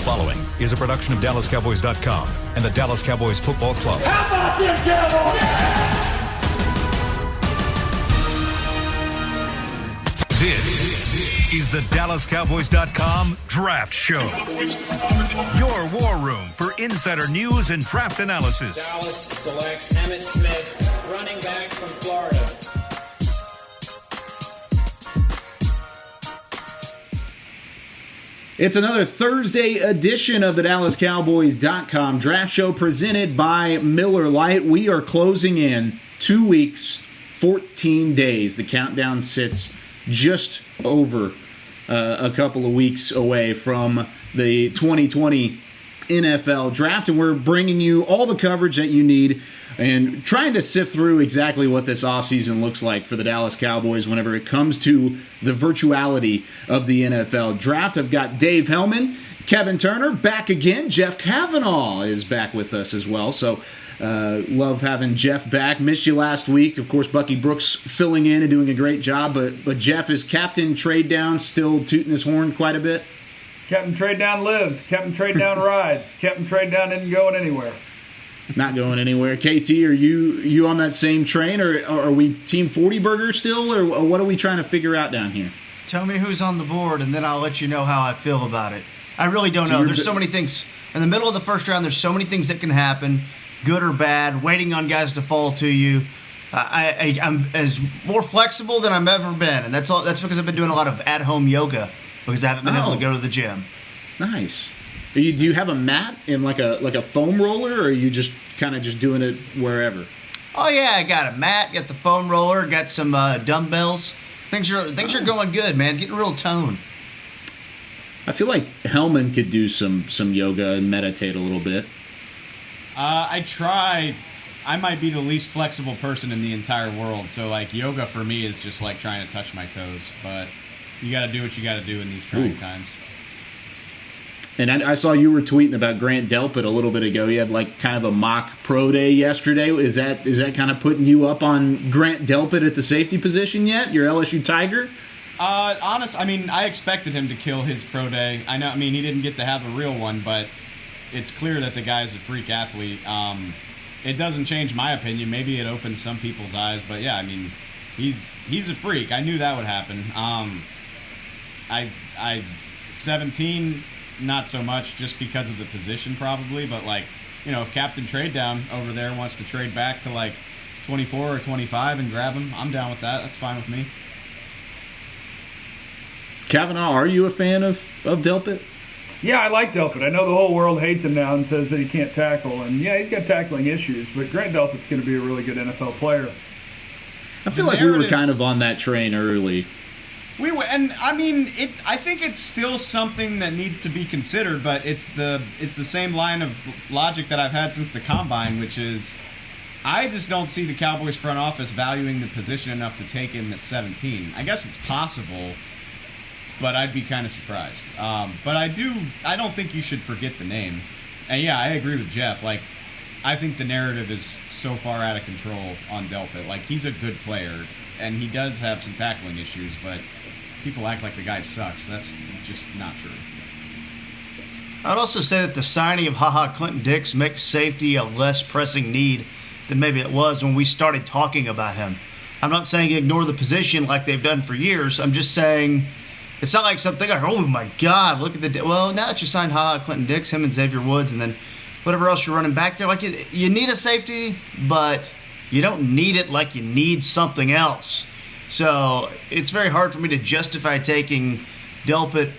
following is a production of DallasCowboys.com and the Dallas Cowboys Football Club. How about them Cowboys? This is the DallasCowboys.com Draft Show. Your war room for insider news and draft analysis. Dallas selects Emmitt Smith, running back from Florida. It's another Thursday edition of the DallasCowboys.com Draft Show presented by Miller Lite. We are closing in 2 weeks, 14 days. The countdown sits just over a couple of weeks away from the 2020 NFL Draft, and we're bringing you all the coverage that you need and trying to sift through exactly what this offseason looks like for the Dallas Cowboys whenever it comes to the virtuality of the NFL Draft. I've got Dave Hellman, Kevin Turner back again. Jeff Kavanaugh is back with us as well, so love having Jeff back. Missed you last week. Of course, Bucky Brooks filling in and doing a great job, but Jeff, is Captain Trade Down still tooting his horn quite a bit? Captain Trade Down lives. Captain Trade Down rides. Captain Trade Down isn't going anywhere. Not going anywhere. KT, are you on that same train, or are we Team 40 Burger still, or what are we trying to figure out down here? Tell me who's on the board, and then I'll let you know how I feel about it. I really don't know. There's so many things. In the middle of the first round, there's so many things that can happen, good or bad, waiting on guys to fall to you. I'm as more flexible than I've ever been, and that's because I've been doing a lot of at-home yoga because I haven't been able to go to the gym. Nice. Do you have a mat in like a foam roller, or are you just kind of just doing it wherever? Oh yeah, I got a mat, got the foam roller, got some dumbbells. Things are going good, man. Getting real toned. I feel like Hellman could do some yoga and meditate a little bit. I try. I might be the least flexible person in the entire world, so like yoga for me is just like trying to touch my toes. But you got to do what you got to do in these trying times. And I saw you were tweeting about Grant Delpit a little bit ago. You had like kind of a mock pro day yesterday. Is that kind of putting you up on Grant Delpit at the safety position yet? Your LSU Tiger? I expected him to kill his pro day. He didn't get to have a real one, but it's clear that the guy's a freak athlete. It doesn't change my opinion. Maybe it opens some people's eyes, but yeah, he's a freak. I knew that would happen. 17. Not so much, just because of the position probably, but if Captain Trade Down over there wants to trade back to like 24 or 25 and grab him, I'm down with that. That's fine with me. Kavanaugh, are you a fan of Delpit? Yeah, I like Delpit. I know the whole world hates him now and says that he can't tackle, and yeah, he's got tackling issues, but Grant Delpit's going to be a really good NFL player. I feel like we were kind of on that train early. We were, and I think it's still something that needs to be considered, but it's the same line of logic that I've had since the Combine, which is I just don't see the Cowboys front office valuing the position enough to take him at 17. I guess it's possible, but I'd be kind of surprised. But I don't think you should forget the name. And yeah, I agree with Jeff. I think the narrative is so far out of control on Delpit. He's a good player, and he does have some tackling issues, but people act like the guy sucks. That's just not true. I'd also say that the signing of Clinton Dix makes safety a less pressing need than maybe it was when we started talking about him. I'm not saying ignore the position like they've done for years. I'm just saying it's not like something like, oh my God, look at well, now that you signed Clinton Dix, him and Xavier Woods, and then whatever else you're running back there, you need a safety, but you don't need it like you need something else. So it's very hard for me to justify taking Delpit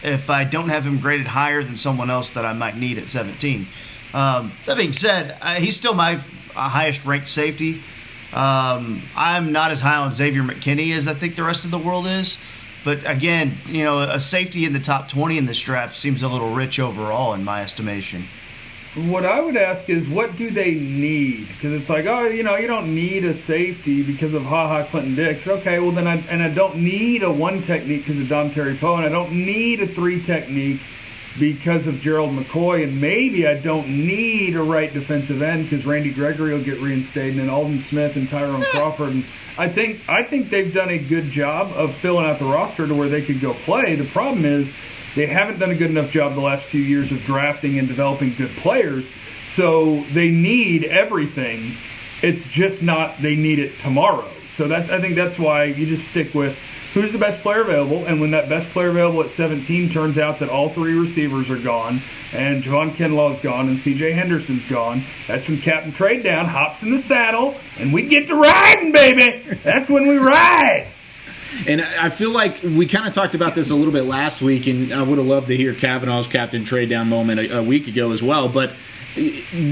if I don't have him graded higher than someone else that I might need at 17. That being said, he's still my highest ranked safety. I'm not as high on Xavier McKinney as I think the rest of the world is. But again, a safety in the top 20 in this draft seems a little rich overall in my estimation. What I would ask is, what do they need? Because it's like, you don't need a safety because of Clinton Dix. Okay, well then I don't need a one technique because of Dom Terry Poe, and I don't need a three technique because of Gerald McCoy, and maybe I don't need a right defensive end because Randy Gregory will get reinstated, and Alden Smith and Tyrone Crawford. And I think they've done a good job of filling out the roster to where they could go play. The problem is they haven't done a good enough job the last few years of drafting and developing good players, so they need everything. It's just not they need it tomorrow. So I think that's why you just stick with who's the best player available, and when that best player available at 17 turns out that all three receivers are gone, and Javon Kinlaw's gone, and C.J. Henderson's gone, that's when Captain Trade Down hops in the saddle, and we get to riding, baby! That's when we ride! And I feel like we kind of talked about this a little bit last week, and I would have loved to hear Kavanaugh's Captain Trade Down moment a week ago as well, but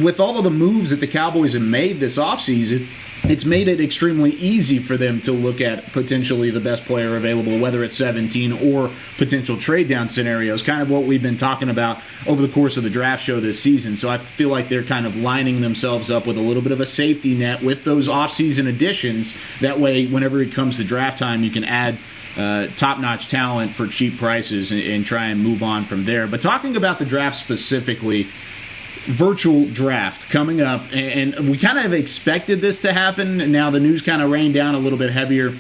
with all of the moves that the Cowboys have made this offseason, it's made it extremely easy for them to look at potentially the best player available, whether it's 17 or potential trade down scenarios, kind of what we've been talking about over the course of the draft show this season. So I feel like they're kind of lining themselves up with a little bit of a safety net with those offseason additions. That way, whenever it comes to draft time, you can add top-notch talent for cheap prices and try and move on from there. But talking about the draft specifically, virtual draft coming up, and we kind of expected this to happen. Now the news kind of rained down a little bit heavier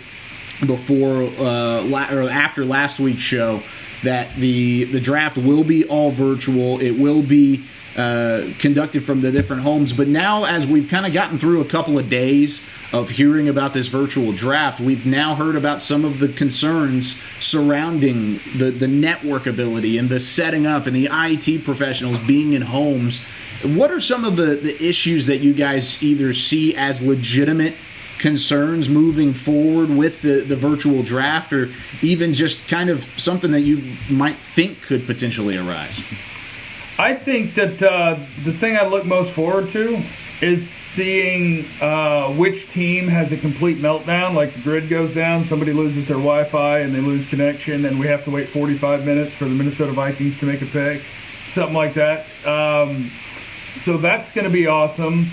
before or after last week's show that the draft will be all virtual. It will be conducted from the different homes. But now, as we've kind of gotten through a couple of days of hearing about this virtual draft, we've now heard about some of the concerns surrounding the network ability and the setting up and the IT professionals being in homes. What are some of the issues that you guys either see as legitimate concerns moving forward with the virtual draft, or even just kind of something that you might think could potentially arise? I think that the thing I look most forward to is seeing which team has a complete meltdown, like the grid goes down, somebody loses their Wi-Fi and they lose connection, and we have to wait 45 minutes for the Minnesota Vikings to make a pick, something like that. So that's going to be awesome.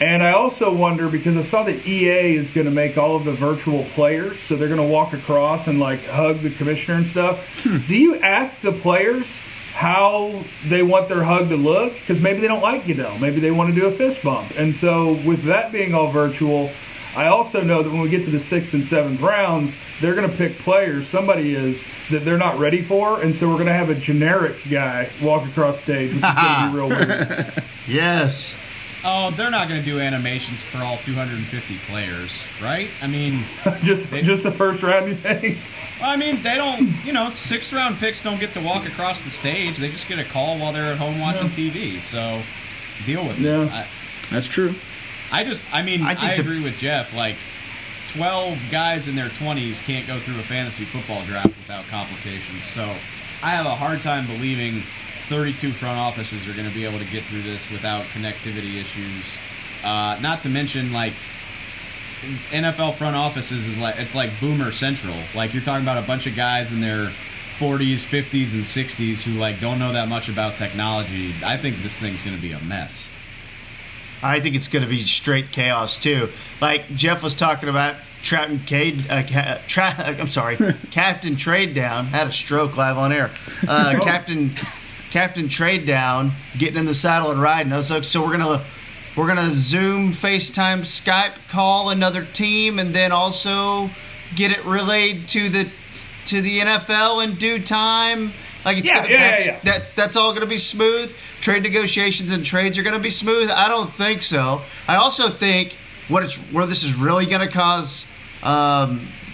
And I also wonder, because I saw that EA is going to make all of the virtual players, so they're going to walk across and like hug the commissioner and stuff. Do you ask the players how they want their hug to look? Because maybe they don't like Goodell. Maybe they want to do a fist bump. And so with that being all virtual, I also know that when we get to the 6th and 7th rounds, they're going to pick players, somebody is, that they're not ready for. And so we're going to have a generic guy walk across stage, which is going to be real weird. Yes. Oh, they're not going to do animations for all 250 players, right? I mean... just the first round, you think? Well, I mean, they don't, 6th round picks don't get to walk across the stage. They just get a call while they're at home watching TV. So, deal with it. That's true. I agree with Jeff. Like, 12 guys in their 20s can't go through a fantasy football draft without complications. So, I have a hard time believing 32 front offices are going to be able to get through this without connectivity issues. Not to mention, like, NFL front offices it's like boomer central. Like, you're talking about a bunch of guys in their 40s, 50s, and 60s who like don't know that much about technology. I think this thing's going to be a mess. I think it's going to be straight chaos too. Like Jeff was talking about Captain Trade Down. Had a stroke live on air. Captain Trade Down getting in the saddle and riding. So we're gonna Zoom, FaceTime, Skype call another team, and then also get it relayed to the NFL in due time. Like that's all gonna be smooth. Trade negotiations and trades are gonna be smooth. I don't think so. I also think where this is really gonna cause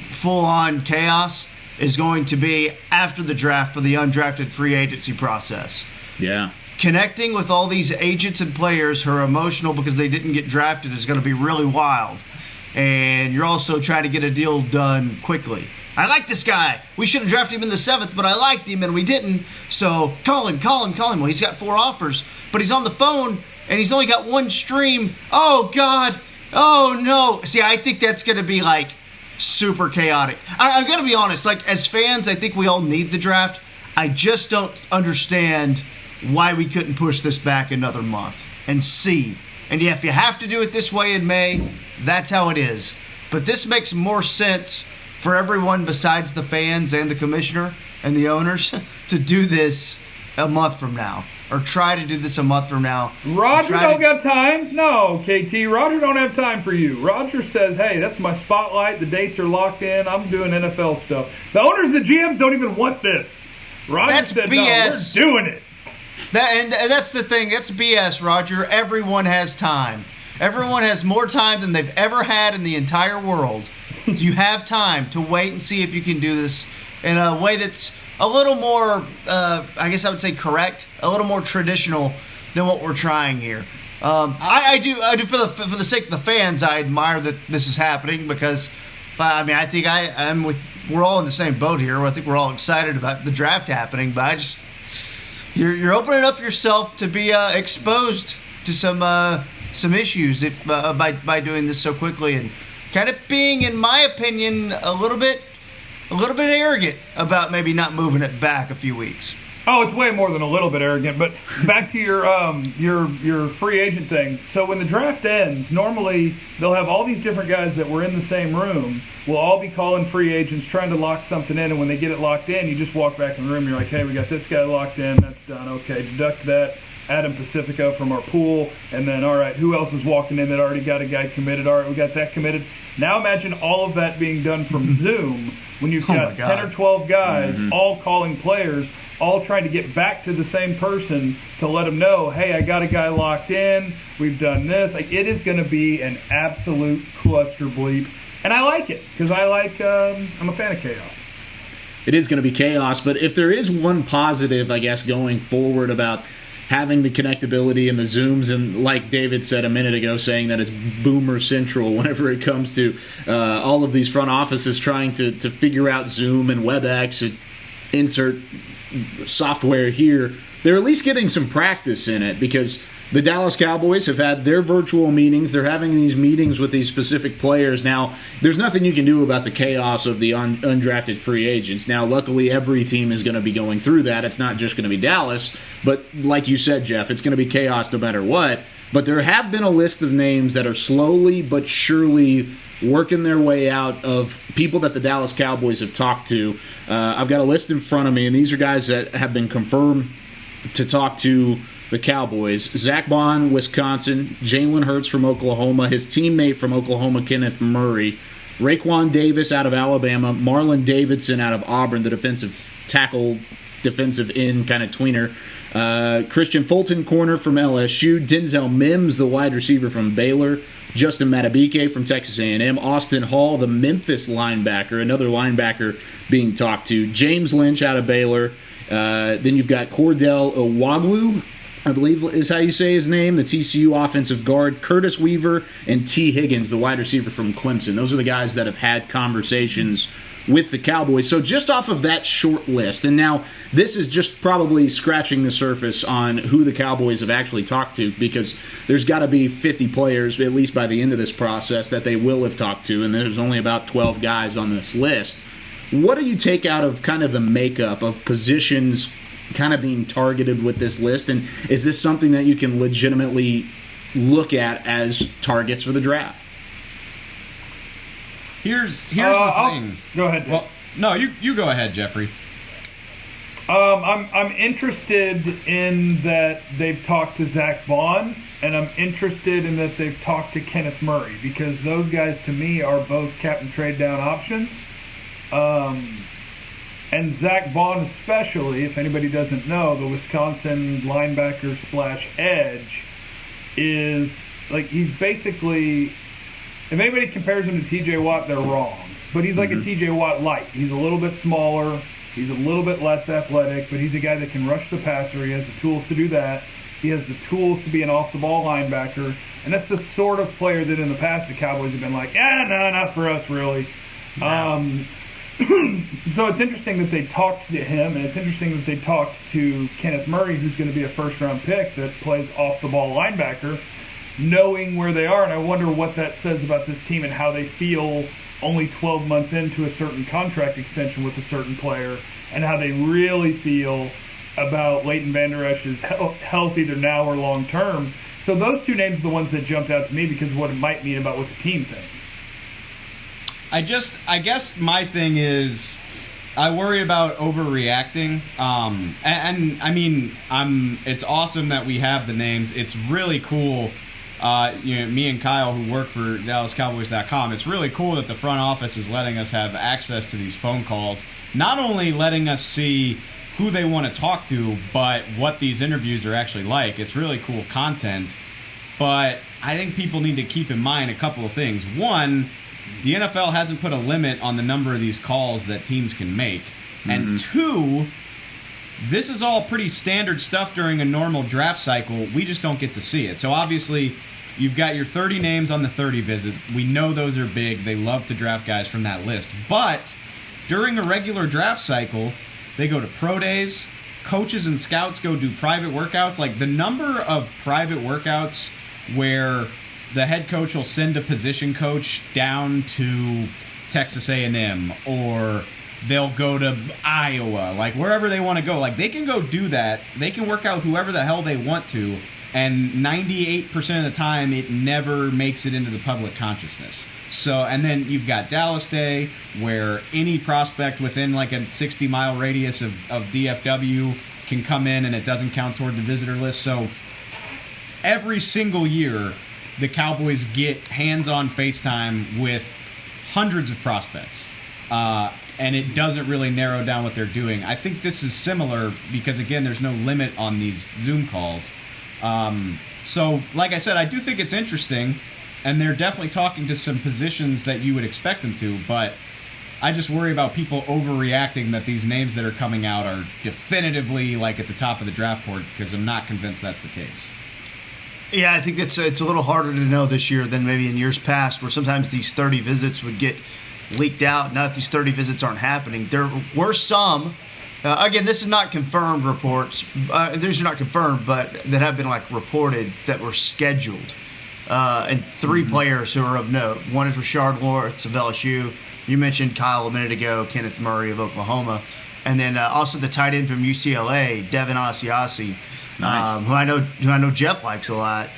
full-on chaos is going to be after the draft for the undrafted free agency process. Yeah. Connecting with all these agents and players who are emotional because they didn't get drafted is going to be really wild. And you're also trying to get a deal done quickly. I like this guy. We should have drafted him in the 7th, but I liked him and we didn't. So call him. Well, he's got 4 offers, but he's on the phone and he's only got 1 stream. Oh, God. Oh, no. See, I think that's going to be like super chaotic. I'm going to be honest. Like, as fans, I think we all need the draft. I just don't understand why we couldn't push this back another month and see. And yeah, if you have to do it this way in May, that's how it is. But this makes more sense for everyone besides the fans and the commissioner and the owners to do this a month from now, or try to do this a month from now. Roger don't got time. No, KT. Roger don't have time for you. Roger says, hey, that's my spotlight. The dates are locked in. I'm doing NFL stuff. The owners, the GMs don't even want this. Roger That's said, BS. no, we're doing it. And that's the thing. That's BS, Roger. Everyone has time. Everyone has more time than they've ever had in the entire world. You have time to wait and see if you can do this in a way that's a little more, I guess I would say correct, a little more traditional than what we're trying here. I do for the sake of the fans, I admire that this is happening because, I mean, I think we're all in the same boat here. I think we're all excited about the draft happening, but you're opening up yourself to be exposed to some issues if by doing this so quickly and kind of being, in my opinion, a little bit arrogant about maybe not moving it back a few weeks. Oh, it's way more than a little bit arrogant. But back to your free agent thing. So when the draft ends, normally they'll have all these different guys that were in the same room. We'll all be calling free agents, trying to lock something in. And when they get it locked in, you just walk back in the room. You're like, hey, we got this guy locked in. That's done. Okay, deduct that. Adam Pacifico from our pool. And then, all right, who else is walking in that already got a guy committed? All right, we got that committed. Now imagine all of that being done from Zoom when you've got 10 or 12 guys all calling players, all trying to get back to the same person to let them know, hey, I got a guy locked in, we've done this. Like, it is going to be an absolute cluster bleep. And I like it because I'm a fan of chaos. It is going to be chaos, but if there is one positive, I guess, going forward about having the connectability and the Zooms, and like David said a minute ago, saying that it's boomer central whenever it comes to all of these front offices trying to figure out Zoom and WebEx and insert software here, they're at least getting some practice in it because the Dallas Cowboys have had their virtual meetings. They're having these meetings with these specific players. Now, there's nothing you can do about the chaos of the undrafted free agents. Now, luckily, every team is going to be going through that. It's not just going to be Dallas. But like you said, Jeff, it's going to be chaos no matter what. But there have been a list of names that are slowly but surely working their way out of people that the Dallas Cowboys have talked to. I've got a list in front of me, and these are guys that have been confirmed to talk to the Cowboys. Zach Bond, Wisconsin. Jalen Hurts from Oklahoma. His teammate from Oklahoma, Kenneth Murray. Raekwon Davis out of Alabama. Marlon Davidson out of Auburn, the defensive tackle, defensive end kind of tweener. Christian Fulton, corner from LSU. Denzel Mims, the wide receiver from Baylor. Justin Matabike from Texas A&M. Austin Hall, the Memphis linebacker, another linebacker being talked to. James Lynch out of Baylor. Then you've got Cordell Owagwu, I believe is how you say his name, the TCU offensive guard. Curtis Weaver and T. Higgins, the wide receiver from Clemson. Those are the guys that have had conversations with the Cowboys. So just off of that short list, and now this is just probably scratching the surface on who the Cowboys have actually talked to, because there's got to be 50 players, at least by the end of this process, that they will have talked to, and there's only about 12 guys on this list. What do you take out of kind of the makeup of positions kind of being targeted with this list, and is this something that you can legitimately look at as targets for the draft? Here's the thing. Go ahead, Dave. Well, no, you go ahead, Jeffrey. I'm interested in that they've talked to Zach Bond, and I'm interested in that they've talked to Kenneth Murray, because those guys to me are both captain trade down options. And Zach Bond especially, if anybody doesn't know, the Wisconsin linebacker / edge is, like, he's basically, if anybody compares him to TJ Watt, they're wrong. But he's like a TJ Watt light. He's a little bit smaller, he's a little bit less athletic, but he's a guy that can rush the passer. He has the tools to do that. He has the tools to be an off-the-ball linebacker. And that's the sort of player that in the past the Cowboys have been like, no, not for us, really. Yeah. So it's interesting that they talked to him, and it's interesting that they talked to Kenneth Murray, who's going to be a first-round pick that plays off-the-ball linebacker, knowing where they are. And I wonder what that says about this team and how they feel only 12 months into a certain contract extension with a certain player, and how they really feel about Leighton Vander Esch's health either now or long-term. So those two names are the ones that jumped out to me because of what it might mean about what the team thinks. I guess my thing is, I worry about overreacting. And I mean, it's awesome that we have the names. It's really cool. Me and Kyle, who work for DallasCowboys.com, it's really cool that the front office is letting us have access to these phone calls. Not only letting us see who they want to talk to, but what these interviews are actually like. It's really cool content. But I think people need to keep in mind a couple of things. One, the NFL hasn't put a limit on the number of these calls that teams can make. And two, this is all pretty standard stuff during a normal draft cycle. We just don't get to see it. So obviously, you've got your 30 names on the 30 visit. We know those are big. They love to draft guys from that list. But during a regular draft cycle, they go to pro days. Coaches and scouts go do private workouts. Like, the number of private workouts where the head coach will send a position coach down to Texas A&M, or they'll go to Iowa, like wherever they want to go. Like, they can go do that. They can work out whoever the hell they want to, and 98% of the time it never makes it into the public consciousness. So, and then you've got Dallas Day, where any prospect within like a 60-mile radius of DFW can come in and it doesn't count toward the visitor list. So every single year, the Cowboys get hands-on FaceTime with hundreds of prospects. And it doesn't really narrow down what they're doing. I think this is similar because, again, there's no limit on these Zoom calls. So, like I said, I do think it's interesting, and they're definitely talking to some positions that you would expect them to, but I just worry about people overreacting that these names that are coming out are definitively like at the top of the draft board, because I'm not convinced that's the case. Yeah, I think it's a little harder to know this year than maybe in years past, where sometimes these 30 visits would get leaked out. Now that these 30 visits aren't happening, there were some. Again, this is not confirmed reports. These are not confirmed, but that have been like reported that were scheduled. And three players who are of note. One is Rashard Lawrence of LSU. You mentioned Kyle a minute ago, Kenneth Murray of Oklahoma, and then also the tight end from UCLA, Devin Asiasi. Nice. Who I know Jeff likes a lot.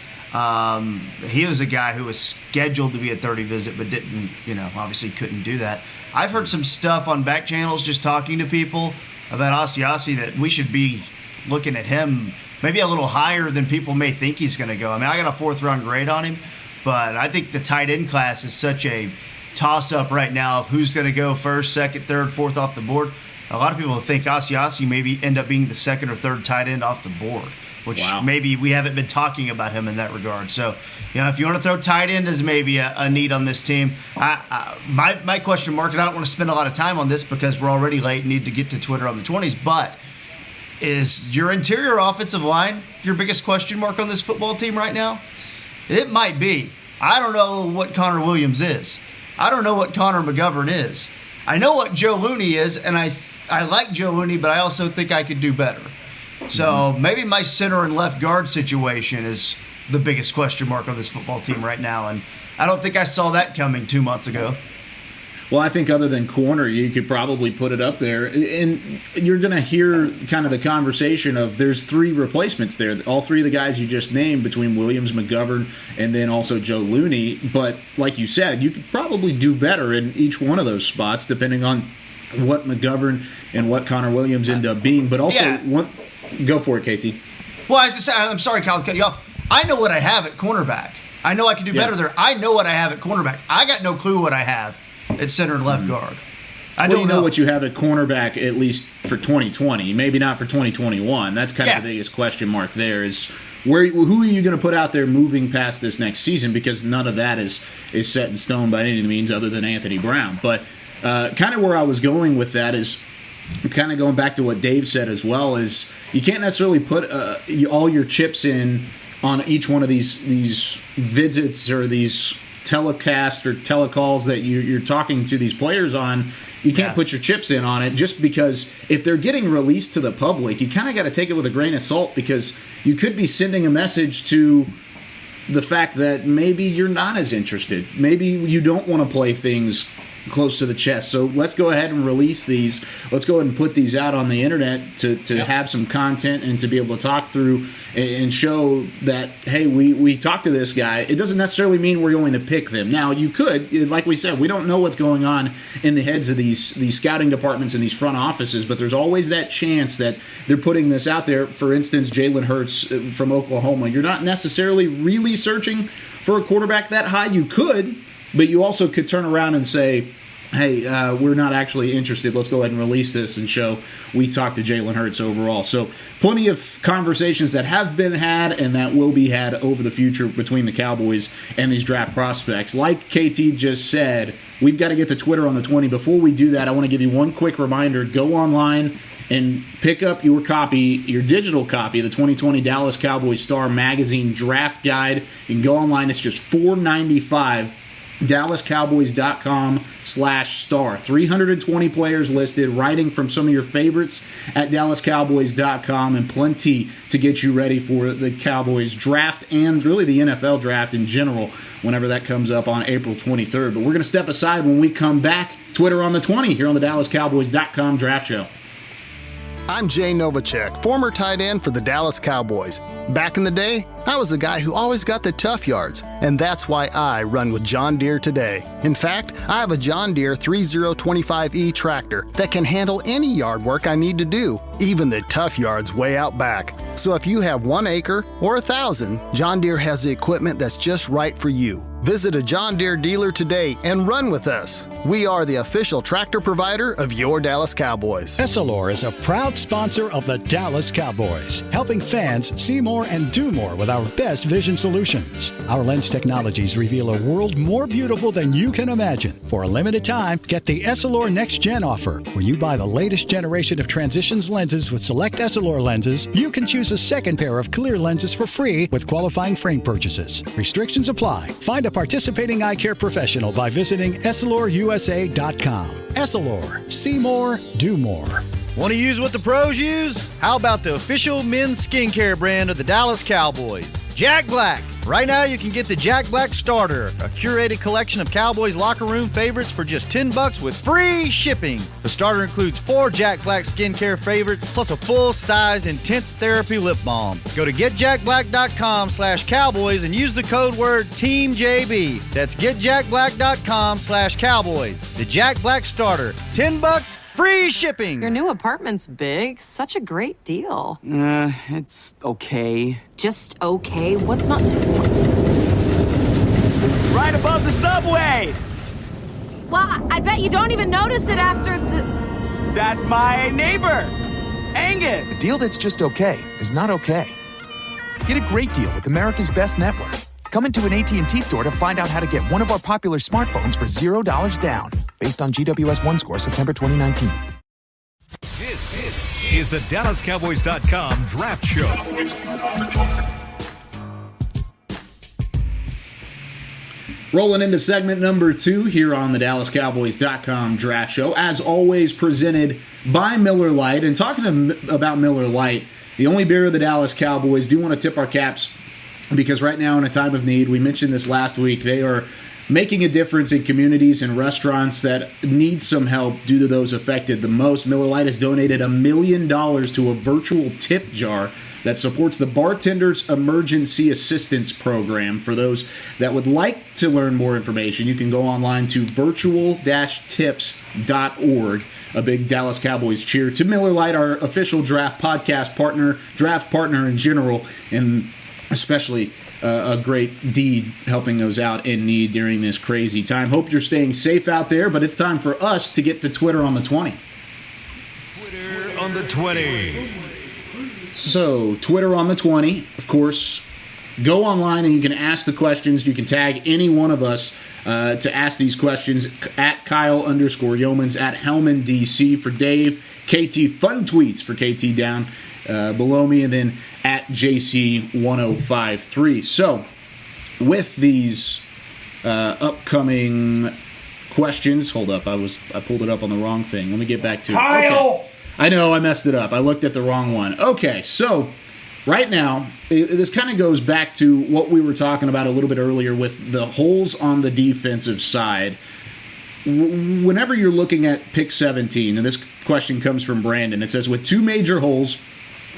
He was a guy who was scheduled to be a 30 visit, but didn't, obviously couldn't do that. I've heard some stuff on back channels just talking to people about Asiasi that we should be looking at him maybe a little higher than people may think he's going to go. I mean, I got a 4th-round grade on him, but I think the tight end class is such a toss-up right now of who's going to go first, second, third, fourth off the board. A lot of people think Asiasi maybe end up being the second or third tight end off the board, which maybe we haven't been talking about him in that regard. So, if you want to throw tight end as maybe a need on this team, my question mark, and I don't want to spend a lot of time on this because we're already late and need to get to Twitter on the 20s, but is your interior offensive line your biggest question mark on this football team right now? It might be. I don't know what Connor Williams is. I don't know what Connor McGovern is. I know what Joe Looney is, and I like Joe Looney, but I also think I could do better. So maybe my center and left guard situation is the biggest question mark on this football team right now, and I don't think I saw that coming 2 months ago. Well, I think other than corner, you could probably put it up there. And you're going to hear kind of the conversation of there's 3 replacements there. All 3 of the guys you just named between Williams, McGovern, and then also Joe Looney. But like you said, you could probably do better in each one of those spots depending on what McGovern and what Connor Williams end up being. But also, go for it, KT. Well, I'm sorry, Kyle, to cut you off. I know what I have at cornerback. I know I can do better there. I know what I have at cornerback. I got no clue what I have at center and left guard. I don't know what you have at cornerback, at least for 2020. Maybe not for 2021. That's kind of the biggest question mark there is who are you going to put out there moving past this next season, because none of that is set in stone by any means other than Anthony Brown. But kind of where I was going with that is kind of going back to what Dave said as well, is you can't necessarily put all your chips in on each one of these visits or these telecasts or telecalls that you're talking to these players on. You can't put your chips in on it just because if they're getting released to the public, you kind of got to take it with a grain of salt, because you could be sending a message to the fact that maybe you're not as interested. Maybe you don't want to play things close to the chest. So let's go ahead and release these. Let's go ahead and put these out on the internet to have some content and to be able to talk through and show that, hey, we talked to this guy. It doesn't necessarily mean we're going to pick them. Now, you could, like we said, we don't know what's going on in the heads of these scouting departments and these front offices, but there's always that chance that they're putting this out there. For instance, Jalen Hurts from Oklahoma. You're not necessarily really searching for a quarterback that high. You could, but you also could turn around and say, hey, we're not actually interested. Let's go ahead and release this and show we talked to Jalen Hurts overall. So plenty of conversations that have been had and that will be had over the future between the Cowboys and these draft prospects. Like KT just said, we've got to get to Twitter on the 20. Before we do that, I want to give you one quick reminder. Go online and pick up your copy, your digital copy of the 2020 Dallas Cowboys Star Magazine Draft Guide. You can go online. It's just $4.95. DallasCowboys.com/star. 320 players listed, writing from some of your favorites at DallasCowboys.com, and plenty to get you ready for the Cowboys draft and really the NFL draft in general whenever that comes up on April 23rd. But we're going to step aside when we come back. Twitter on the 20 here on the DallasCowboys.com Draft Show. I'm Jay Novacek, former tight end for the Dallas Cowboys. Back in the day, I was the guy who always got the tough yards, and that's why I run with John Deere today. In fact, I have a John Deere 3025E tractor that can handle any yard work I need to do, even the tough yards way out back. So if you have 1 acre or 1,000, John Deere has the equipment that's just right for you. Visit a John Deere dealer today and run with us. We are the official tractor provider of your Dallas Cowboys. Essilor is a proud sponsor of the Dallas Cowboys, helping fans see more and do more with our best vision solutions. Our lens technologies reveal a world more beautiful than you can imagine. For a limited time, get the Essilor Next Gen offer. When you buy the latest generation of Transitions lenses with select Essilor lenses, you can choose a second pair of clear lenses for free with qualifying frame purchases. Restrictions apply. Find a participating eye care professional by visiting EssilorUSA.com. Essilor. See more, do more. Want to use what the pros use? How about the official men's skincare brand of the Dallas Cowboys, Jack Black? Right now you can get the Jack Black Starter, a curated collection of Cowboys locker room favorites for just $10 with free shipping. The starter includes 4 Jack Black skincare favorites plus a full-sized intense therapy lip balm. Go to getjackblack.com/cowboys and use the code word TEAMJB. That's getjackblack.com/cowboys. The Jack Black Starter, $10, free shipping. Your new apartment's big. Such a great deal. It's okay. Just okay? What's not to... Right above the subway! Well, I bet you don't even notice it after the... That's my neighbor, Angus! A deal that's just okay is not okay. Get a great deal with America's Best Network. Come into an AT&T store to find out how to get one of our popular smartphones for $0 down, based on GWS One score September 2019. This is the DallasCowboys.com Draft Show. Rolling into segment number 2 here on the DallasCowboys.com Draft Show. As always, presented by Miller Lite. And talking about Miller Lite, the only beer of the Dallas Cowboys, do want to tip our caps because right now in a time of need, we mentioned this last week, they are making a difference in communities and restaurants that need some help due to those affected the most. Miller Lite has donated $1 million to a virtual tip jar that supports the Bartenders Emergency Assistance Program. For those that would like to learn more information, you can go online to virtual-tips.org. A big Dallas Cowboys cheer to Miller Lite, our official draft podcast partner, draft partner in general, and especially a great deed helping those out in need during this crazy time. Hope you're staying safe out there, but it's time for us to get to Twitter on the 20. Twitter on the 20. So, Twitter on the 20, of course. Go online and you can ask the questions. You can tag any one of us to ask these questions at Kyle_Yeomans, at Hellman DC for Dave, KT Fun Tweets for KT down below me, and then at JC1053. So, with these upcoming questions, hold up, I pulled it up on the wrong thing. Let me get back to it. Okay. I know, I messed it up. I looked at the wrong one. Okay, so right now, this kind of goes back to what we were talking about a little bit earlier with the holes on the defensive side. whenever you're looking at pick 17, and this question comes from Brandon, it says, with two major holes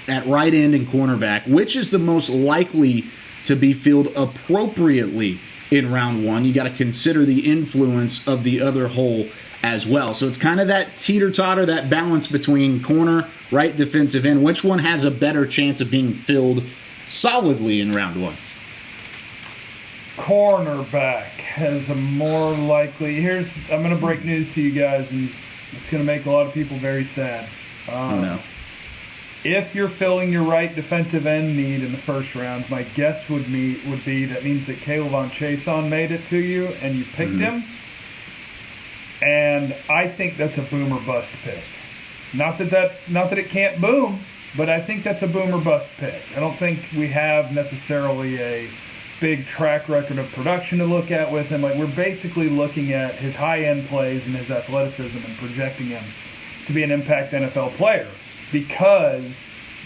at right end and cornerback, which is the most likely to be filled appropriately in round one? You got to consider the influence of the other hole as well. So it's kind of that teeter-totter, that balance between corner, right defensive end. Which one has a better chance of being filled solidly in round one? Cornerback has a more likely. I'm going to break news to you guys, and it's going to make a lot of people very sad. Oh no. If you're filling your right defensive end need in the first round, my guess would be that means that Kayvon Chason made it to you and you picked him. And I think that's a boom or bust pick. Not that it can't boom, but I think that's a boom or bust pick. I don't think we have necessarily a big track record of production to look at with him. Like, we're basically looking at his high-end plays and his athleticism and projecting him to be an impact NFL player, because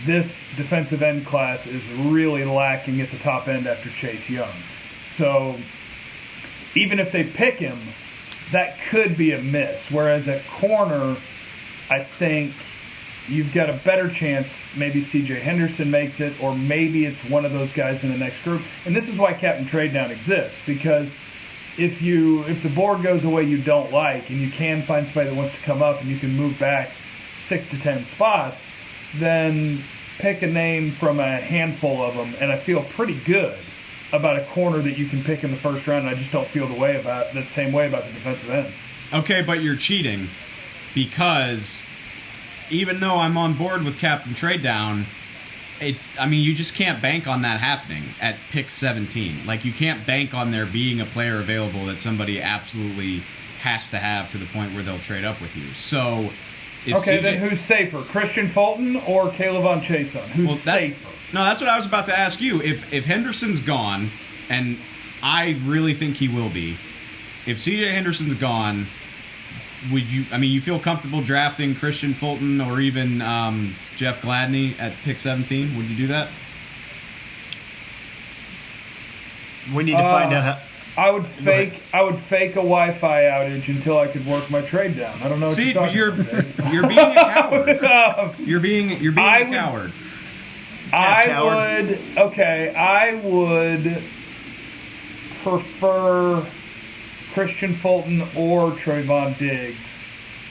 this defensive end class is really lacking at the top end after Chase Young. So even if they pick him, that could be a miss. Whereas at corner, I think you've got a better chance maybe C.J. Henderson makes it, or maybe it's one of those guys in the next group. And this is why Captain Trade Down exists, because if the board goes away you don't like, and you can find somebody that wants to come up and you can move back 6 to 10 spots, then pick a name from a handful of them. And I feel pretty good about a corner that you can pick in the first round. And I just don't feel the same way about the defensive end. Okay, but you're cheating, because even though I'm on board with Captain Trade Down, you just can't bank on that happening at pick 17. Like, you can't bank on there being a player available that somebody absolutely has to have to the point where they'll trade up with you. So, then who's safer, Christian Fulton or Kayvon Chason? Who's safer? No, that's what I was about to ask you. If Henderson's gone, and I really think he will be, if C.J. Henderson's gone, would you feel comfortable drafting Christian Fulton or even Jeff Gladney at pick 17? Would you do that? We need to find out how. I would fake a Wi-Fi outage until I could work my trade down. I don't know what See, you're talking but you're being a coward. You're being a coward. I would prefer Christian Fulton or Trayvon Diggs.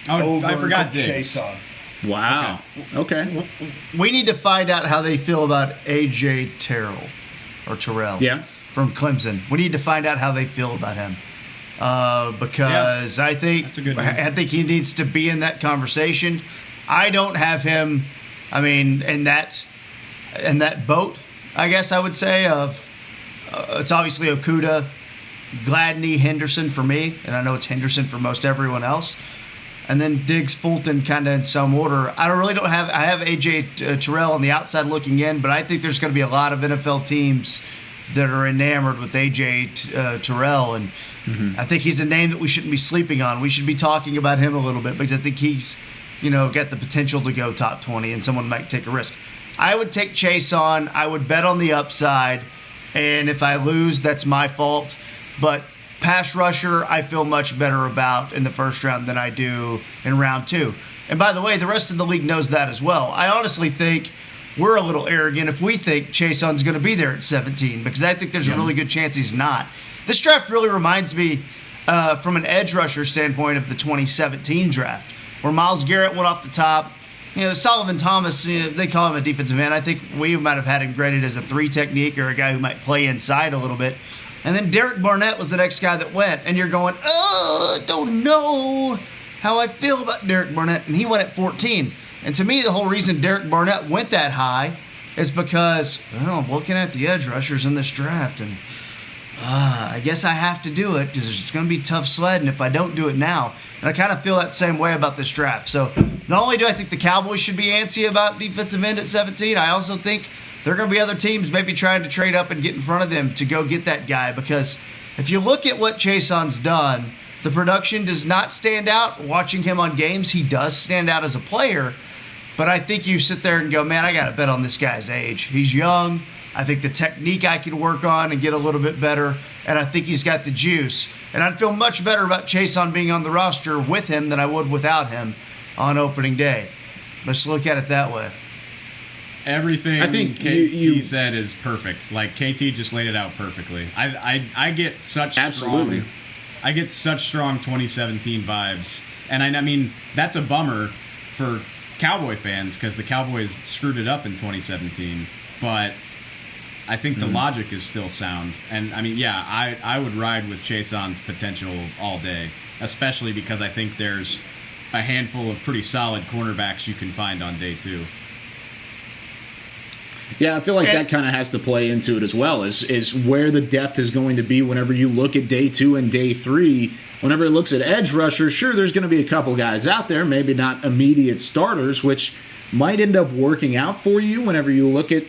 I forgot Diggs. Chason. Wow. Okay. We need to find out how they feel about A.J. Terrell from Clemson. We need to find out how they feel about him, because I think he needs to be in that conversation. I don't have him. In that boat, I guess I would say, of it's obviously Okudah, Gladney, Henderson for me, and I know it's Henderson for most everyone else, and then Diggs, Fulton kind of in some order. I have A.J. Terrell on the outside looking in, but I think there's going to be a lot of NFL teams that are enamored with A.J. Terrell, and I think he's a name that we shouldn't be sleeping on. We should be talking about him a little bit, because I think he's got the potential to go top 20, and someone might take a risk. I would take Chase on. I would bet on the upside, and if I lose, that's my fault. But pass rusher, I feel much better about in the first round than I do in round two. And by the way, the rest of the league knows that as well. I honestly think we're a little arrogant if we think Chasen's going to be there at 17, because I think there's a really good chance he's not. This draft really reminds me, from an edge rusher standpoint, of the 2017 draft, where Myles Garrett went off the top. Sullivan Thomas, they call him a defensive end. I think we might have had him graded as a 3 technique, or a guy who might play inside a little bit. And then Derek Barnett was the next guy that went, and you're going, I don't know how I feel about Derek Barnett. And he went at 14. And to me, the whole reason Derek Barnett went that high is because, I'm looking at the edge rushers in this draft, and I guess I have to do it, because it's going to be tough sledding if I don't do it now. And I kind of feel that same way about this draft. So not only do I think the Cowboys should be antsy about defensive end at 17, I also think there are going to be other teams maybe trying to trade up and get in front of them to go get that guy. Because if you look at what Chason's done, the production does not stand out. Watching him on games, he does stand out as a player. But I think you sit there and go, man, I got to bet on this guy's age. He's young. I think the technique I can work on and get a little bit better. And I think he's got the juice. And I'd feel much better about Chason being on the roster with him than I would without him on opening day. Let's look at it that way. Everything I think KT said is perfect. Like, KT just laid it out perfectly. I get such absolutely. I get such strong 2017 vibes. And I mean, that's a bummer for Cowboy fans because the Cowboys screwed it up in 2017. But I think the logic is still sound. And, I mean, yeah, I would ride with Chason's potential all day, especially because I think there's a handful of pretty solid cornerbacks you can find on day 2. Yeah, I feel like that kind of has to play into it as well, is where the depth is going to be whenever you look at day 2 and day 3. Whenever it looks at edge rushers, sure, there's going to be a couple guys out there, maybe not immediate starters, which might end up working out for you whenever you look at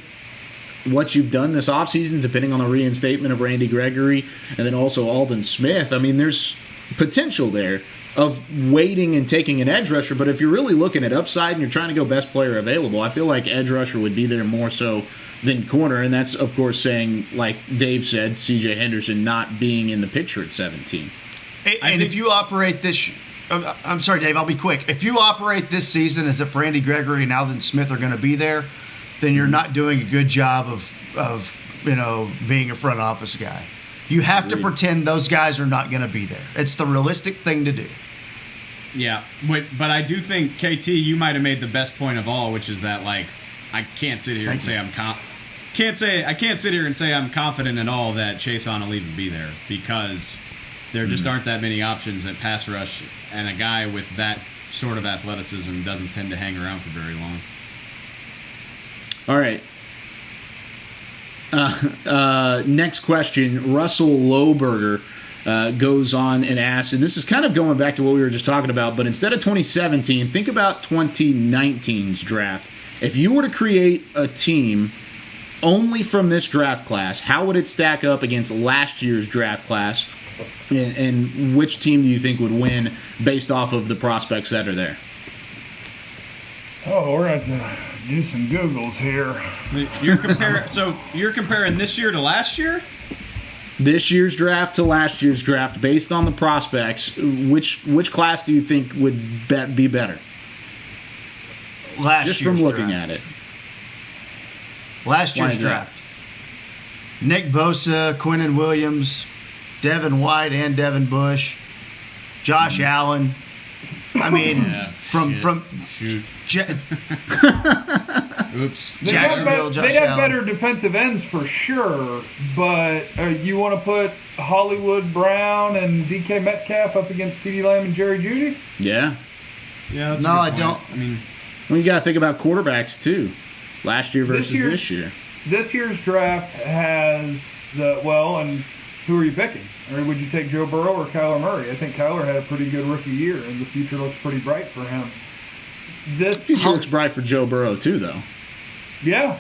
what you've done this offseason, depending on the reinstatement of Randy Gregory and then also Aldon Smith. I mean, there's potential there of waiting and taking an edge rusher, but if you're really looking at upside and you're trying to go best player available, I feel like edge rusher would be there more so than corner, and that's, of course, saying, like Dave said, C.J. Henderson not being in the picture at 17. And if you operate this, I'm sorry, Dave, I'll be quick. If you operate this season as if Randy Gregory and Aldon Smith are going to be there, then you're not doing a good job of being a front office guy. You have to pretend those guys are not going to be there. It's the realistic thing to do. Yeah, but I do think, KT, you might have made the best point of all, which is that, like, I can't sit here and say I'm confident at all that Chason will even be there because there just aren't that many options at pass rush, and a guy with that sort of athleticism doesn't tend to hang around for very long. All right. Next question. Russell Lohberger goes on and asks, and this is kind of going back to what we were just talking about, but instead of 2017, think about 2019's draft. If you were to create a team only from this draft class, how would it stack up against last year's draft class? And which team do you think would win based off of the prospects that are there? Oh, we're going to do some Googles here. You're comparing this year to last year? This year's draft to last year's draft, based on the prospects, which class do you think would be better? Last just year's from looking draft. at it. Last year's draft. Nick Bosa, Quinnen Williams, Devin White, and Devin Bush, Josh Allen. I mean, Oops. Jacksonville, They have better defensive ends for sure, but you want to put Hollywood Brown and DK Metcalf up against CeeDee Lamb and Jerry Jeudy? Yeah. Yeah. That's no, I point. don't. I mean, well, you got to think about quarterbacks too. Last year versus this year. This year's draft has and who are you picking? Or would you take Joe Burrow or Kyler Murray? I think Kyler had a pretty good rookie year, and the future looks pretty bright for him. The future looks bright for Joe Burrow too, though. Yeah.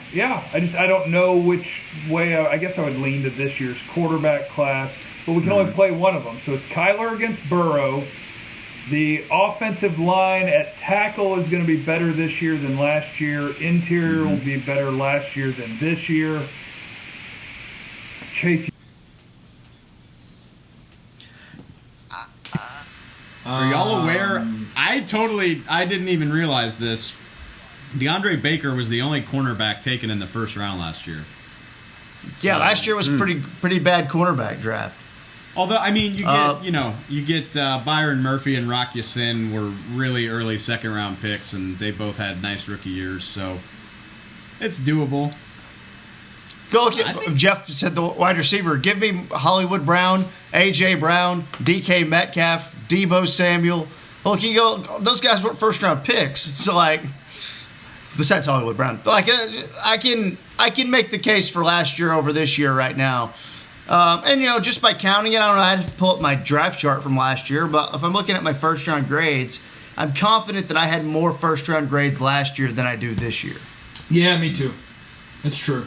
I don't know which way. I guess I would lean to this year's quarterback class, but we can only play one of them. So it's Kyler against Burrow. The offensive line at tackle is going to be better this year than last year. Interior will be better last year than this year. Chase. Are y'all aware? I didn't even realize this. DeAndre Baker was the only cornerback taken in the first round last year. Yeah, last year was pretty bad cornerback draft. Although, I mean, you get Byron Murphy and Rock Ya-Sin were really early second round picks, and they both had nice rookie years, so it's doable. Jeff said the wide receiver. Give me Hollywood Brown, A.J. Brown, D.K. Metcalf, Deebo Samuel. Look, you go. Those guys weren't first round picks. So besides Hollywood Brown, but I can make the case for last year over this year right now. And just by counting it, I don't know. I have to pull up my draft chart from last year, but if I'm looking at my first round grades, I'm confident that I had more first round grades last year than I do this year. Yeah, me too. That's true.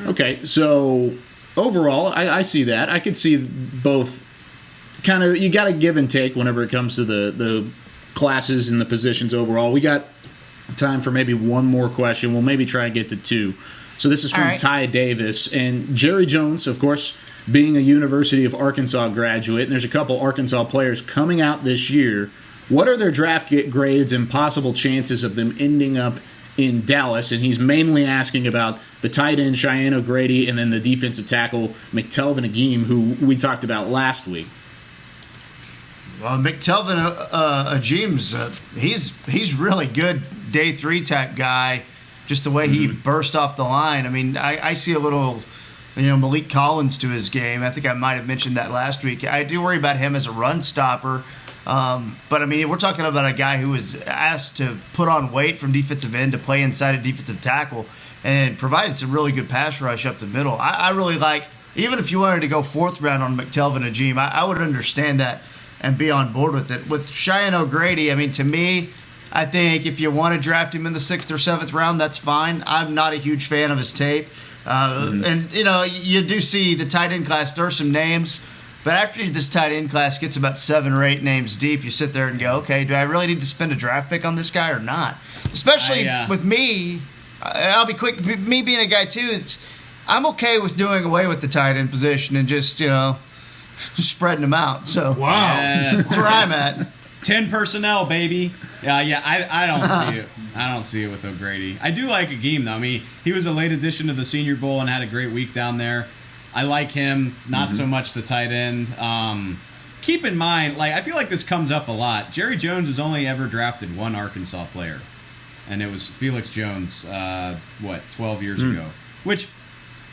Okay, so overall, I see that. I could see both kind of, you got to give and take whenever it comes to the classes and the positions overall. We got time for maybe one more question. We'll maybe try and get to two. So this is from Ty Davis. And Jerry Jones, of course, being a University of Arkansas graduate, and there's a couple Arkansas players coming out this year, what are their draft grades and possible chances of them ending up in Dallas? And he's mainly asking about the tight end Cheyenne O'Grady and then the defensive tackle McTelvin Agim, who we talked about last week. Well, McTelvin Agim's he's really good day 3 type guy. Just the way he burst off the line. I mean, I see a little, Malik Collins to his game. I think I might have mentioned that last week. I do worry about him as a run stopper. But, I mean, we're talking about a guy who was asked to put on weight from defensive end to play inside a defensive tackle and provided some really good pass rush up the middle. I really like, even if you wanted to go 4th round on McTelvin Agim, I would understand that and be on board with it. With Cheyenne O'Grady, I mean, to me, I think if you want to draft him in the 6th or 7th round, that's fine. I'm not a huge fan of his tape. And, you do see the tight end class, there are some names. But after this tight end class gets about 7 or 8 names deep, you sit there and go, okay, do I really need to spend a draft pick on this guy or not? Especially with me, I'll be quick, me being a guy too, I'm okay with doing away with the tight end position and just spreading them out. So wow, yes. That's where I'm at. 10 personnel, baby. I don't see it. I don't see it with O'Grady. I do like Agim, though. I mean, he was a late addition to the Senior Bowl and had a great week down there. I like him, not so much the tight end. Keep in mind, I feel like this comes up a lot. Jerry Jones has only ever drafted one Arkansas player, and it was Felix Jones, 12 years ago. Which,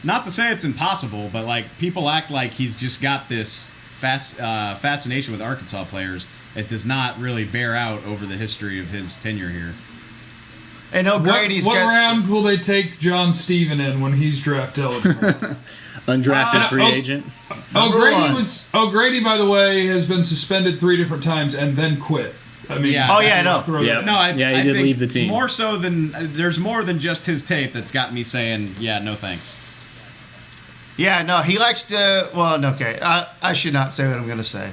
not to say it's impossible, but, people act like he's just got this fascination with Arkansas players. It does not really bear out over the history of his tenure here. And O'Grady's what round will they take John Steven in when he's draft eligible? Undrafted free agent. O'Grady, by the way, has been suspended 3 different times and then quit. I mean, I know. He did leave the team. More so than there's more than just his tape that's got me saying, no thanks. Yeah, no, he likes to. Well, okay, I should not say what I'm going to say.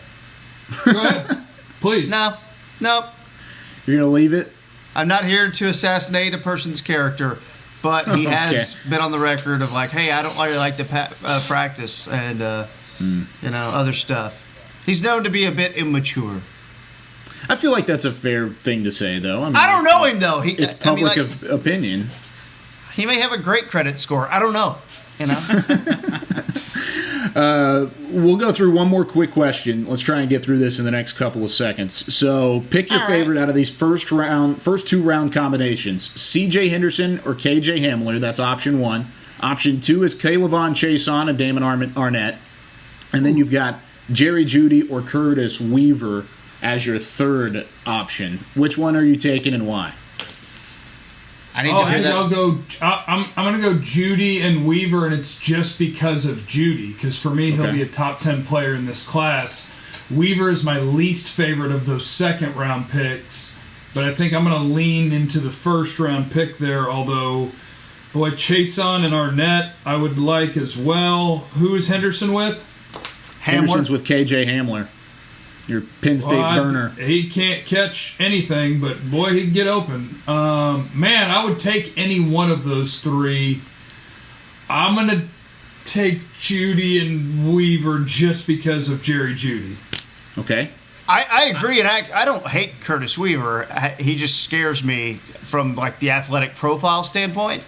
Go ahead, please. No. You're going to leave it? I'm not here to assassinate a person's character, but he has been on the record of hey, I don't really like to practice and other stuff. He's known to be a bit immature. I feel like that's a fair thing to say, though. I don't know him, though. It's public opinion. He may have a great credit score. I don't know. We'll go through one more quick question. Let's try and get through this in the next couple of seconds. So pick your favorite out of these first 2 round combinations. CJ Henderson or KJ Hamler. That's option 1. Option 2 is Kayvon Chason and Damon Arnett. And then you've got Jerry Jeudy or Curtis Weaver as your 3rd option. Which one are you taking and why? I think I'm going to go Jeudy and Weaver, and it's just because of Jeudy. Because for me, he'll be a top 10 player in this class. Weaver is my least favorite of those 2nd round picks, but I think I'm going to lean into the 1st round pick there. Although, boy, Chason and Arnett I would like as well. Who is Henderson with? Henderson's with KJ Hamler. Your Penn State burner. He can't catch anything, but boy, he can get open. Man, I would take any one of those 3. I'm going to take Jeudy and Weaver just because of Jerry Jeudy. Okay. I agree, and I don't hate Curtis Weaver. He just scares me from the athletic profile standpoint.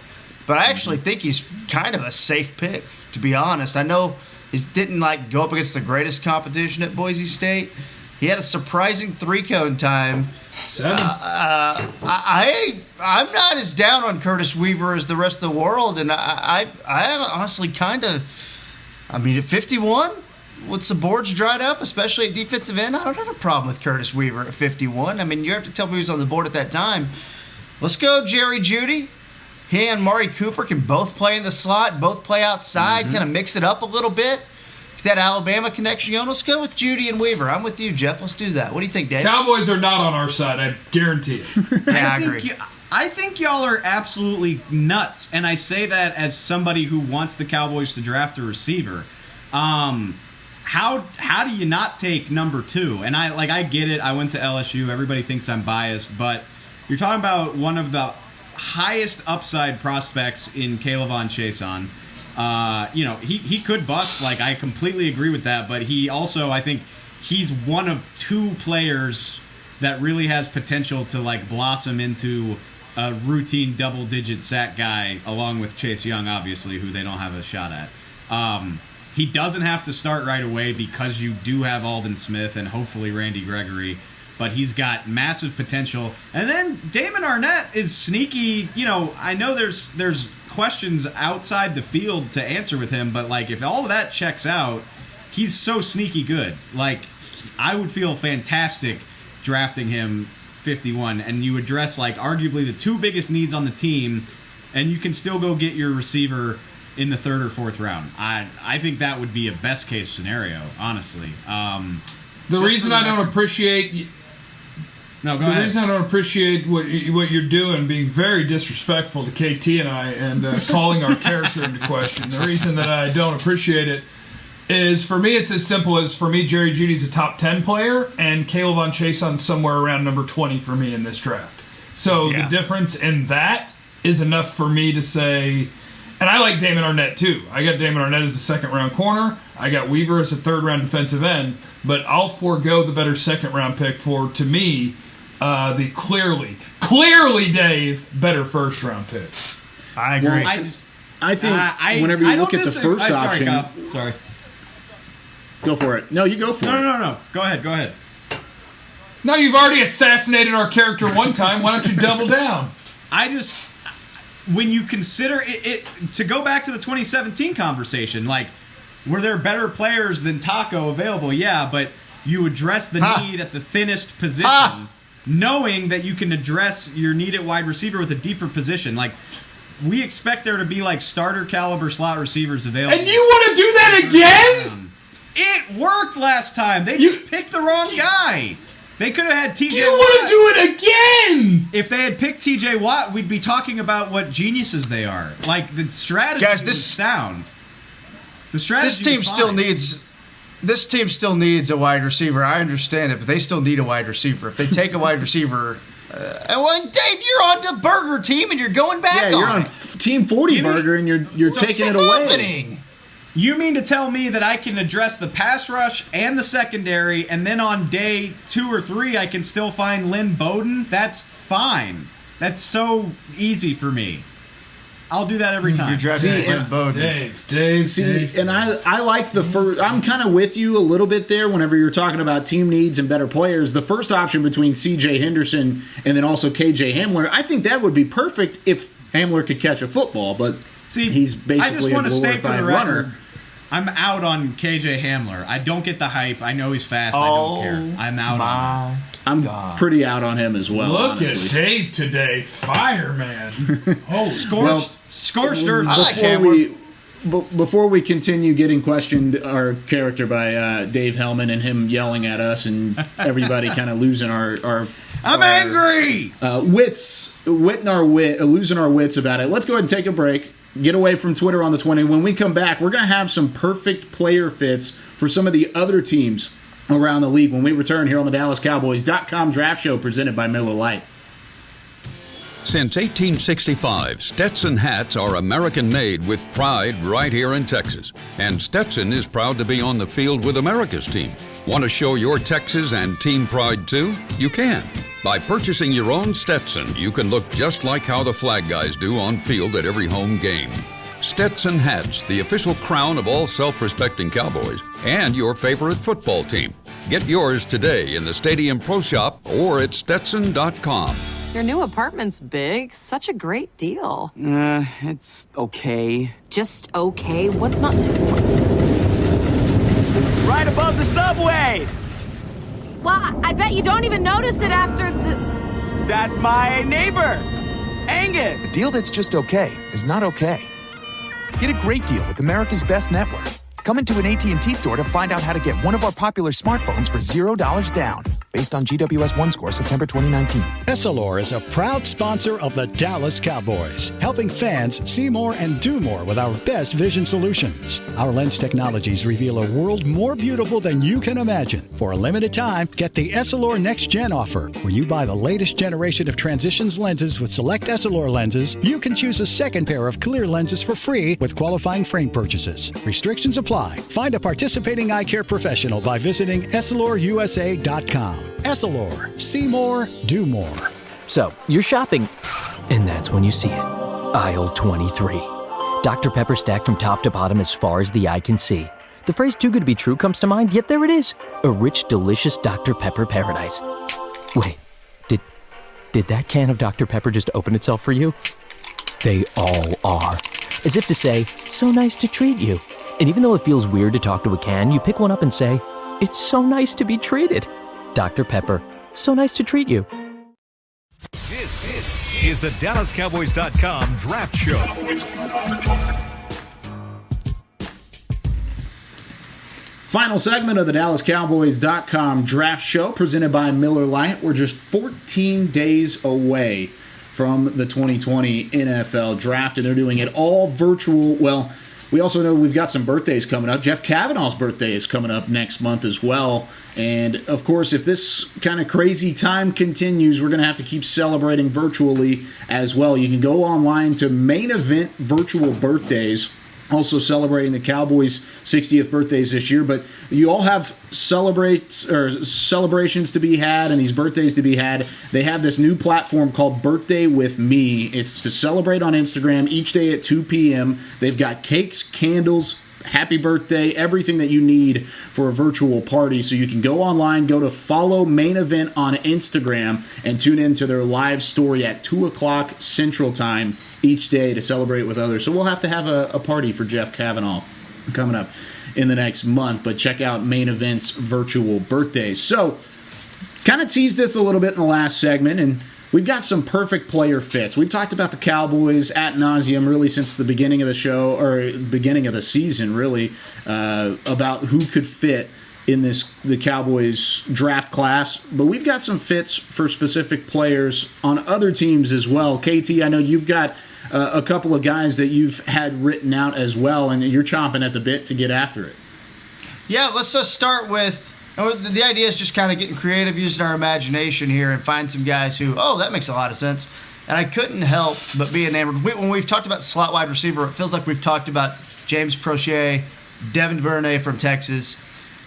But I actually think he's kind of a safe pick, to be honest. I know he didn't go up against the greatest competition at Boise State. He had a surprising 3-cone time. 7. I'm not as down on Curtis Weaver as the rest of the world, and I honestly at 51, once the board's dried up, especially at defensive end, I don't have a problem with Curtis Weaver at 51. You have to tell me who's on the board at that time. Let's go Jerry Jeudy. He and Mari Cooper can both play in the slot, both play outside, kind of mix it up a little bit. That Alabama connection going. Let's go with Jeudy and Weaver. I'm with you, Jeff. Let's do that. What do you think, Dave? Cowboys are not on our side. I guarantee it. I agree. I think y'all are absolutely nuts, and I say that as somebody who wants the Cowboys to draft a receiver. How do you not take number 2? And I get it. I went to LSU. Everybody thinks I'm biased, but you're talking about one of the highest upside prospects in Kayvon Chason. He could bust. Like, I completely agree with that. But he also, I think, he's one of 2 players that really has potential to like blossom into a routine double-digit sack guy, along with Chase Young, obviously, who they don't have a shot at. He doesn't have to start right away because you do have Aldon Smith and hopefully Randy Gregory, but he's got massive potential. And then Damon Arnett is sneaky. I know there's questions outside the field to answer with him, but like if all of that checks out, he's so sneaky good. Like, I would feel fantastic drafting him 51, and you address like arguably the 2 biggest needs on the team, and you can still go get your receiver in the 3rd or 4th round. I think that would be a best case scenario, honestly. The reason I don't appreciate what you're doing, being very disrespectful to KT and I, and calling our character into question. The reason that I don't appreciate it is, for me, it's as simple as, for me, Jerry Jeudy's a top 10 player, and Caleb on Chaison's somewhere around number 20 for me in this draft. So the difference in that is enough for me to say, and I like Damon Arnett too. I got Damon Arnett as a 2nd-round corner. I got Weaver as a 3rd-round defensive end, but I'll forego the better 2nd-round pick for, to me, the clearly, Dave, better 1st-round pick. I agree. Well, I think whenever you look at the first option... Sorry. Go for it. No, you go for it. No. Go ahead. No, you've already assassinated our character one time. Why don't you double down? When you consider it, to go back to the 2017 conversation, like, were there better players than Taco available? Yeah, but you address the need at the thinnest position, knowing that you can address your need at wide receiver with a deeper position. Like, we expect there to be, like, starter caliber slot receivers available. And you want to do that again? It worked last time. They just picked the wrong guy. They could have had TJ Watt. You want to do it again? If they had picked TJ Watt, we'd be talking about what geniuses they are. Like, the strategy was sound. The strategy This team still needs a wide receiver. I understand it, but they still need a wide receiver. If they take a wide receiver... Dave, you're on the burger team and you're going back on you're on Team 40 burger and you're taking it away. You mean to tell me that I can address the pass rush and the secondary, and then on day 2 or 3 I can still find Lynn Bowden? That's fine. That's so easy for me. I'll do that every time. You're drafting Lynn Bowden. Dave. And I like the first. I'm kind of with you a little bit there whenever you're talking about team needs and better players. The first option between C.J. Henderson and then also K.J. Hamler, I think that would be perfect if Hamler could catch a football, but he's basically a glorified runner. I'm out on KJ Hamler. I don't get the hype. I know he's fast. I don't care. I'm out on him. I'm pretty out on him as well. Look honestly. at Dave today, fireman. Scorched earth. Before we continue getting questioned our character by Dave Hellman and him yelling at us and everybody kind of losing our I'm angry. Losing our wits about it. Let's go ahead and take a break. Get away from Twitter on the 20. When we come back, we're going to have some perfect player fits for some of the other teams around the league when we return here on the DallasCowboys.com Draft Show presented by Miller Lite. Since 1865, Stetson hats are American-made with pride right here in Texas. And Stetson is proud to be on the field with America's team. Want to show your Texas and team pride too? You can. By purchasing your own Stetson, you can look just like how the flag guys do on field at every home game. Stetson hats, the official crown of all self-respecting Cowboys, and your favorite football team. Get yours today in the Stadium Pro Shop or at Stetson.com. Your new apartment's big. Such a great deal. It's okay. Just okay? What's not to... Right above the subway! Well, I bet you don't even notice it after the... That's my neighbor, Angus. A deal that's just okay is not okay. Get a great deal with America's Best Network. Come into an AT&T store to find out how to get one of our popular smartphones for $0 down, based on GWS 1 score September 2019. Essilor is a proud sponsor of the Dallas Cowboys, helping fans see more and do more with our best vision solutions. Our lens technologies reveal a world more beautiful than you can imagine. For a limited time, get the Essilor Next Gen offer. When you buy the latest generation of Transitions lenses with select Essilor lenses, you can choose a second pair of clear lenses for free with qualifying frame purchases. Restrictions apply. Find a participating eye care professional by visiting EssilorUSA.com. Essilor. See more, do more. So, you're shopping, and that's when you see it. Aisle 23. Dr. Pepper stacked from top to bottom as far as the eye can see. The phrase too good to be true comes to mind, yet there it is. A rich, delicious Dr. Pepper paradise. Wait, did that can of Dr. Pepper just open itself for you? They all are. As if to say, so nice to treat you. And even though it feels weird to talk to a can, you pick one up and say, it's so nice to be treated. Dr. Pepper, so nice to treat you. This is the DallasCowboys.com Draft Show. Final segment of the DallasCowboys.com Draft Show presented by Miller Lite. We're just 14 days away from the 2020 NFL Draft, and they're doing it all virtual. Well, we also know we've got some birthdays coming up. Jeff Cavanaugh's birthday is coming up next month as well. And, of course, if this kind of crazy time continues, we're going to have to keep celebrating virtually as well. You can go online to Main Event Virtual Birthdays, also celebrating the Cowboys' 60th birthdays this year. But you all have celebrations to be had and these birthdays to be had. They have this new platform called Birthday with Me. It's to celebrate on Instagram each day at 2 p.m. They've got cakes, candles, happy birthday, everything that you need for a virtual party. So you can go online, go to Follow Main Event on Instagram, and tune into their live story at 2 o'clock Central Time each day to celebrate with others. So we'll have to have a party for Jeff Cavanaugh coming up in the next month. But check out Main Event's virtual birthdays. So kind of teased this a little bit in the last segment, and we've got some perfect player fits. We've talked about the Cowboys ad nauseum really since the beginning of the show, or beginning of the season, really, about who could fit in the Cowboys draft class. But we've got some fits for specific players on other teams as well. KT, I know you've got a couple of guys that you've had written out as well, and you're chomping at the bit to get after it. Yeah, let's just start with, the idea is just kind of getting creative, using our imagination here, and find some guys who, that makes a lot of sense. And I couldn't help but be enamored. When we've talked about slot wide receiver, it feels like we've talked about James Prochet, Devin Vernay from Texas,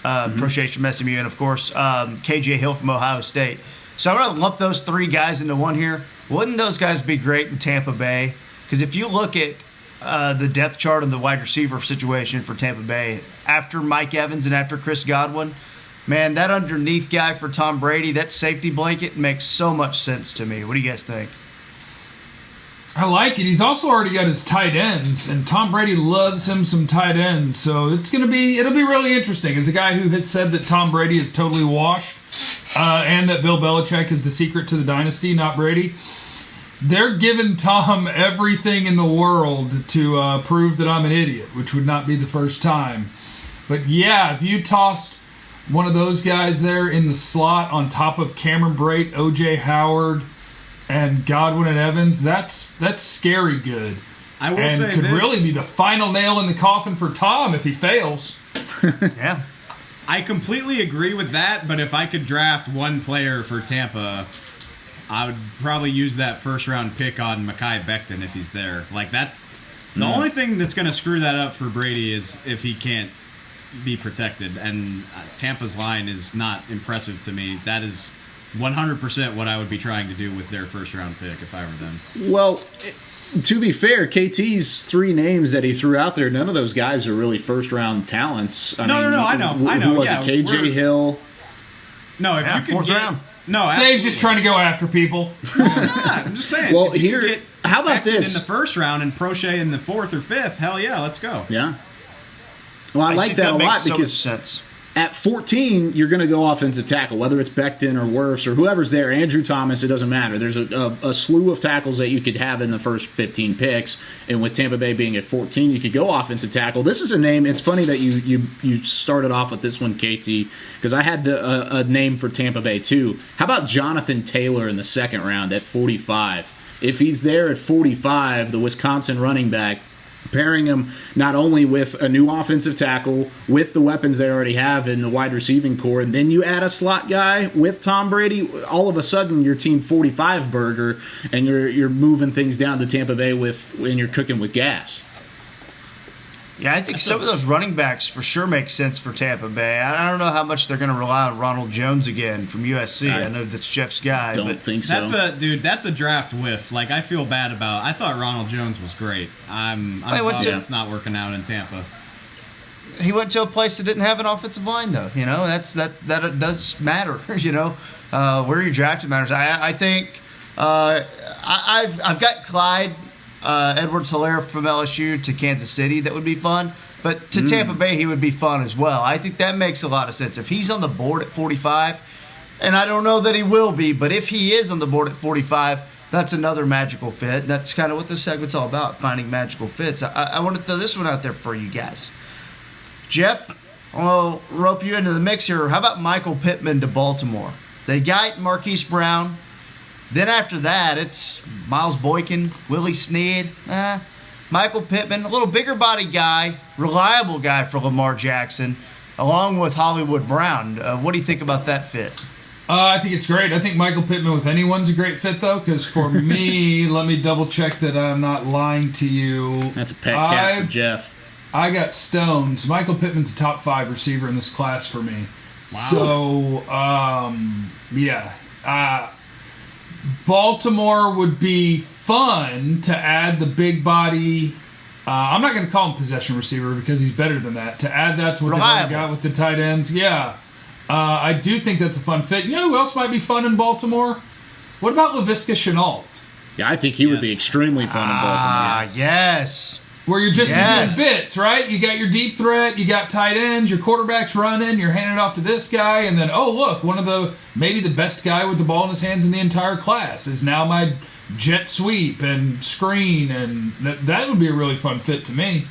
Prochet from SMU, and, of course, KJ Hill from Ohio State. So I'm going to lump those three guys into one here. Wouldn't those guys be great in Tampa Bay? Because if you look at the depth chart of the wide receiver situation for Tampa Bay, after Mike Evans and after Chris Godwin, man, that underneath guy for Tom Brady, that safety blanket makes so much sense to me. What do you guys think? I like it. He's also already got his tight ends, and Tom Brady loves him some tight ends. So it'll be really interesting. As a guy who has said that Tom Brady is totally washed, and that Bill Belichick is the secret to the dynasty, not Brady, they're giving Tom everything in the world to prove that I'm an idiot, which would not be the first time. But yeah, if you tossed one of those guys there in the slot on top of Cameron Brate, O.J. Howard, and Godwin and Evans, that's scary good. I will say could this, really be the final nail in the coffin for Tom if he fails. Yeah. I completely agree with that, but if I could draft one player for Tampa, I would probably use that first-round pick on Mekhi Becton if he's there. Like, that's the only thing that's going to screw that up for Brady is if he can't be protected. And Tampa's line is not impressive to me. That is 100% what I would be trying to do with their first-round pick if I were them. Well, to be fair, KT's three names that he threw out there, none of those guys are really first-round talents. I know. Who was it? KJ Hill? No, if you could fourth get... round. No, absolutely. Dave's just trying to go after people. I'm just saying. Well, here, how about this? In the first round and Prochet in the fourth or fifth, hell yeah, let's go. Yeah. Well, I like that a lot because sense. At 14, you're going to go offensive tackle, whether it's Becton or Wirfs or whoever's there. Andrew Thomas, it doesn't matter. There's a slew of tackles that you could have in the first 15 picks, and with Tampa Bay being at 14, you could go offensive tackle. This is a name. It's funny that you started off with this one, KT, because I had a name for Tampa Bay too. How about Jonathan Taylor in the second round at 45? If he's there at 45, the Wisconsin running back, pairing him not only with a new offensive tackle, with the weapons they already have in the wide receiving core, and then you add a slot guy with Tom Brady, all of a sudden your team 45 burger, and you're moving things down to Tampa Bay and you're cooking with gas. Yeah, I think some of those running backs for sure make sense for Tampa Bay. I don't know how much they're going to rely on Ronald Jones again from USC. I know that's Jeff's guy. Don't think so. That's a draft whiff. Like, I feel bad about. I thought Ronald Jones was great. I'm bummed it's not working out in Tampa. He went to a place that didn't have an offensive line, though. You know, that does matter. You know, where you drafted matters. I think I've got Clyde Edwards-Helaire from LSU to Kansas City. That would be fun. But to Tampa Bay, he would be fun as well. I think that makes a lot of sense. If he's on the board at 45, and I don't know that he will be, but if he is on the board at 45, that's another magical fit. That's kind of what this segment's all about, finding magical fits. I want to throw this one out there for you guys. Jeff, I'll rope you into the mix here. How about Michael Pittman to Baltimore? They got Marquise Brown. Then after that, it's Miles Boykin, Willie Snead, Michael Pittman, a little bigger body guy, reliable guy for Lamar Jackson, along with Hollywood Brown. What do you think about that fit? I think it's great. I think Michael Pittman with anyone's a great fit, though, because for me, let me double check that I'm not lying to you. That's a pet cat for Jeff. I got Stones. Michael Pittman's a top 5 receiver in this class for me. Wow. So, yeah. Baltimore would be fun to add the big body. I'm not going to call him possession receiver because he's better than that. To add that to what they got with the tight ends, yeah. I do think that's a fun fit. You know who else might be fun in Baltimore? What about Laviska Shenault? Yeah, I think he would be extremely fun in Baltimore. Yes. Where you're just doing bits, right? You got your deep threat, you got tight ends, your quarterback's running, you're handing it off to this guy, and then, oh, look, maybe the best guy with the ball in his hands in the entire class is now my jet sweep and screen, and that would be a really fun fit to me.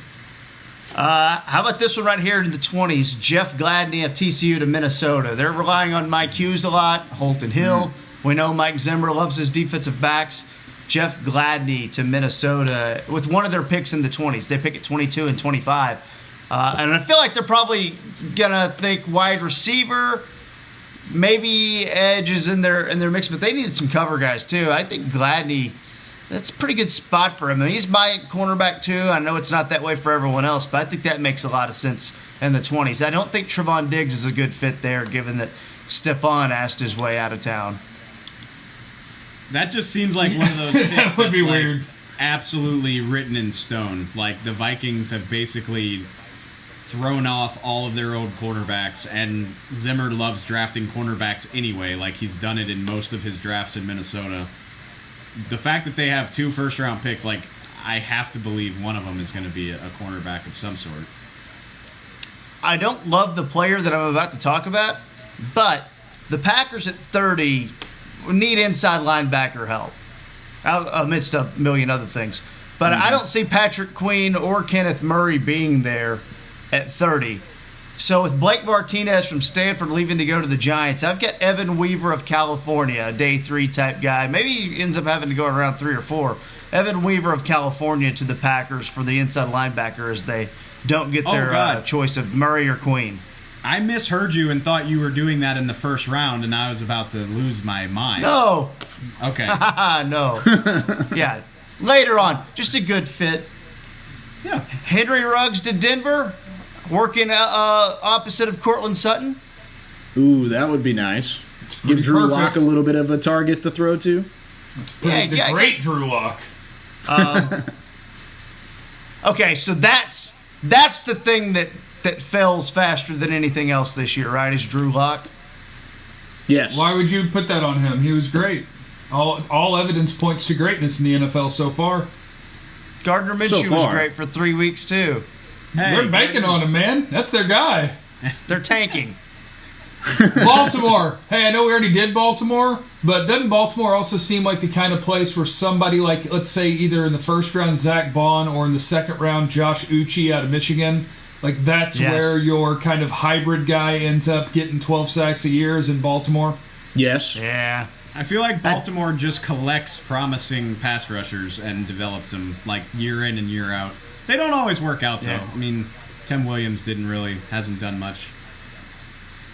How about this one right here in the 20s? Jeff Gladney of TCU to Minnesota. They're relying on Mike Hughes a lot, Holton Hill. We know Mike Zimmer loves his defensive backs. Jeff Gladney to Minnesota with one of their picks in the 20s. They pick at 22 and 25. And I feel like they're probably going to think wide receiver, maybe edge is in their mix, but they needed some cover guys too. I think Gladney, that's a pretty good spot for him. I mean, he's my cornerback too. I know it's not that way for everyone else, but I think that makes a lot of sense in the 20s. I don't think Trevon Diggs is a good fit there, given that Stephon asked his way out of town. That just seems like one of those picks that would be weird. Absolutely written in stone. Like, the Vikings have basically thrown off all of their old quarterbacks, and Zimmer loves drafting cornerbacks anyway. Like, he's done it in most of his drafts in Minnesota. The fact that they have 2 first-round picks, like, I have to believe one of them is going to be a cornerback of some sort. I don't love the player that I'm about to talk about, but the Packers at 30 need inside linebacker help, amidst a million other things. But I don't see Patrick Queen or Kenneth Murray being there at 30. So with Blake Martinez from Stanford leaving to go to the Giants, I've got Evan Weaver of California, a day 3 type guy. Maybe he ends up having to go around 3 or 4. Evan Weaver of California to the Packers for the inside linebacker as they don't get their choice of Murray or Queen. I misheard you and thought you were doing that in the first round, and I was about to lose my mind. No. Okay. No. Yeah. Later on, just a good fit. Yeah. Henry Ruggs to Denver, working opposite of Cortland Sutton. Ooh, that would be nice. Give Drew Lock a little bit of a target to throw to. Great Drew Lock. Okay, so that's the thing that fails faster than anything else this year, right? Is Drew Lock? Yes. Why would you put that on him? He was great. All evidence points to greatness in the NFL so far. Gardner Minshew was great for 3 weeks too. They're banking on him, man. That's their guy. They're tanking. Baltimore. Hey, I know we already did Baltimore, but doesn't Baltimore also seem like the kind of place where somebody like, let's say, either in the first round, Zach Bond, or in the second round, Josh Uche out of Michigan, like that's where your kind of hybrid guy ends up getting 12 sacks a year is in Baltimore? Yes. Yeah. I feel like Baltimore just collects promising pass rushers and develops them like year in and year out. They don't always work out though. I mean, Tim Williams hasn't done much.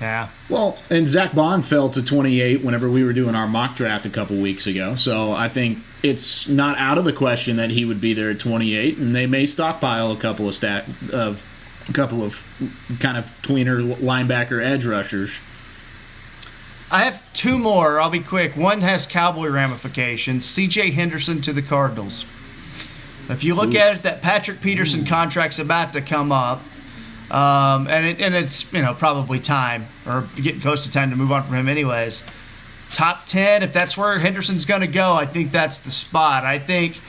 Yeah. Well, and Zach Bond fell to 28 whenever we were doing our mock draft a couple weeks ago. So I think it's not out of the question that he would be there at 28, and they may stockpile a couple of kind of tweener linebacker edge rushers. I have two more. I'll be quick. One has Cowboy ramifications. C.J. Henderson to the Cardinals. If you look at it, that Patrick Peterson contract's about to come up. And it's probably time, or getting close to time to move on from him anyways. Top 10, if that's where Henderson's going to go, I think that's the spot. I think,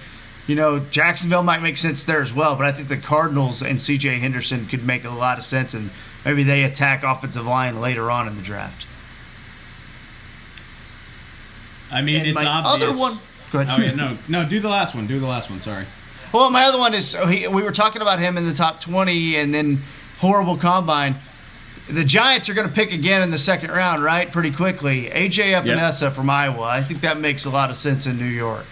Jacksonville might make sense there as well, but I think the Cardinals and C.J. Henderson could make a lot of sense, and maybe they attack offensive line later on in the draft. I mean, and it's my obvious. Other one, go ahead. Oh, yeah, no, do the last one. Sorry. Well, my other one is, we were talking about him in the top 20 and then horrible combine. The Giants are going to pick again in the second round, right? Pretty quickly. A.J. Epinesa from Iowa. I think that makes a lot of sense in New York.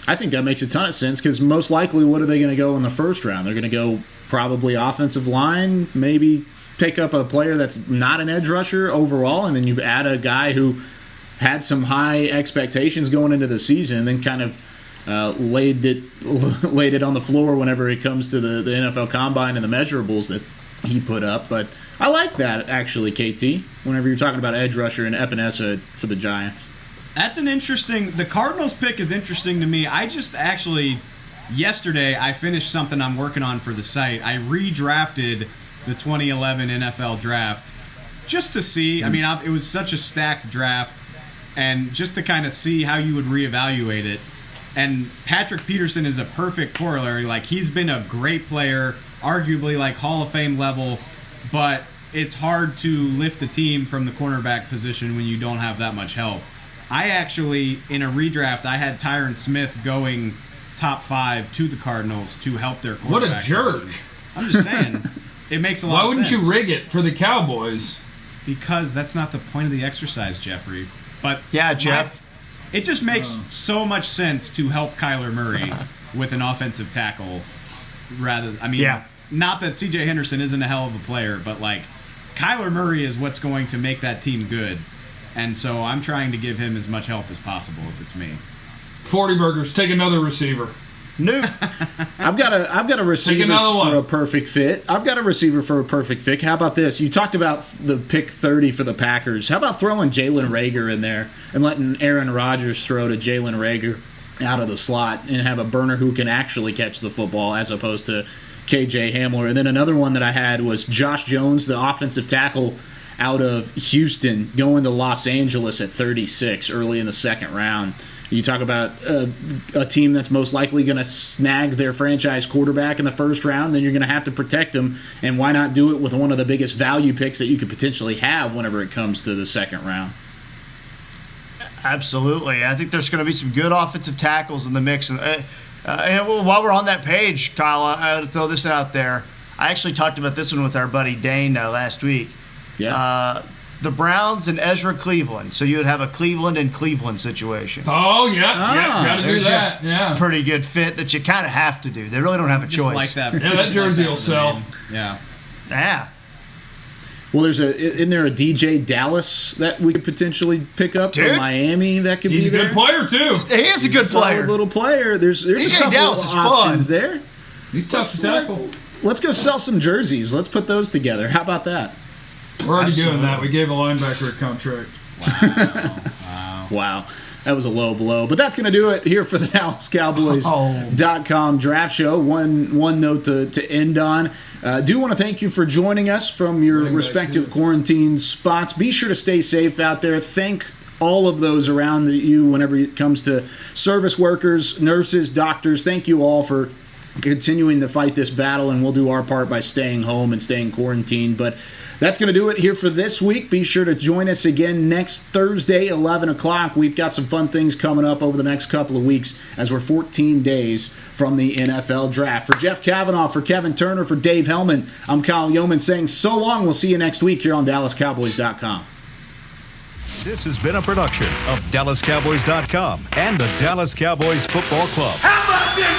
I think that makes a ton of sense because most likely, what are they going to go in the first round? They're going to go probably offensive line, maybe pick up a player that's not an edge rusher overall, and then you add a guy who had some high expectations going into the season and then kind of laid it on the floor whenever it comes to the NFL Combine and the measurables that he put up. But I like that, actually, KT, whenever you're talking about edge rusher and Epinesa for the Giants. That's an interesting... The Cardinals pick is interesting to me. I just actually... Yesterday, I finished something I'm working on for the site. I redrafted the 2011 NFL Draft just to see. I mean, it was such a stacked draft, and just to kind of see how you would reevaluate it. And Patrick Peterson is a perfect corollary. Like, he's been a great player, arguably like Hall of Fame level, but it's hard to lift a team from the cornerback position when you don't have that much help. I actually, in a redraft, I had Tyron Smith going top 5 to the Cardinals to help their cornerback. What a jerk. Position. I'm just saying, it makes a lot of sense. Why wouldn't you rig it for the Cowboys? Because that's not the point of the exercise, Jeffrey. But yeah, Jeff. It just makes so much sense to help Kyler Murray with an offensive tackle not that C.J. Henderson isn't a hell of a player, but like Kyler Murray is what's going to make that team good. And so I'm trying to give him as much help as possible if it's me. 40 burgers. Take another receiver. Nuke. I've got a receiver for a perfect fit. How about this? You talked about the pick 30 for the Packers. How about throwing Jalen Reagor in there and letting Aaron Rodgers throw to Jalen Reagor out of the slot and have a burner who can actually catch the football as opposed to KJ Hamler? And then another one that I had was Josh Jones, the offensive tackle out of Houston, going to Los Angeles at 36 early in the second round. You talk about a team that's most likely going to snag their franchise quarterback in the first round, then you're going to have to protect him, and why not do it with one of the biggest value picks that you could potentially have whenever it comes to the second round? Absolutely. I think there's going to be some good offensive tackles in the mix. And while we're on that page, Kyle, I'll throw this out there. I actually talked about this one with our buddy Dane last week. Yeah. The Browns and Ezra Cleveland. So you would have a Cleveland and Cleveland situation. Oh, yeah. Got to do that. Yeah. Pretty good fit that you kind of have to do. They really don't have a choice. Like that. Yeah, that jersey will sell. Yeah. Yeah. Well, isn't there a DJ Dallas that we could potentially pick up from Miami that could He's be there? He's a good player, too. He is a good player. Little player. There's DJ a couple Dallas of is options fun. there. He's tough to tackle. Let's go sell some jerseys. Let's put those together. How about that? We're already doing that. We gave a linebacker a contract. Wow. That was a low blow. But that's going to do it here for the DallasCowboys.com draft show. One note to end on. Do want to thank you for joining us from your respective quarantine spots. Be sure to stay safe out there. Thank all of those around you whenever it comes to service workers, nurses, doctors. Thank you all for continuing to fight this battle, and we'll do our part by staying home and staying quarantined. But that's going to do it here for this week. Be sure to join us again next Thursday, 11 o'clock. We've got some fun things coming up over the next couple of weeks as we're 14 days from the NFL Draft. For Jeff Kavanaugh, for Kevin Turner, for Dave Hellman, I'm Kyle Yeoman saying so long. We'll see you next week here on DallasCowboys.com. This has been a production of DallasCowboys.com and the Dallas Cowboys Football Club. How about this?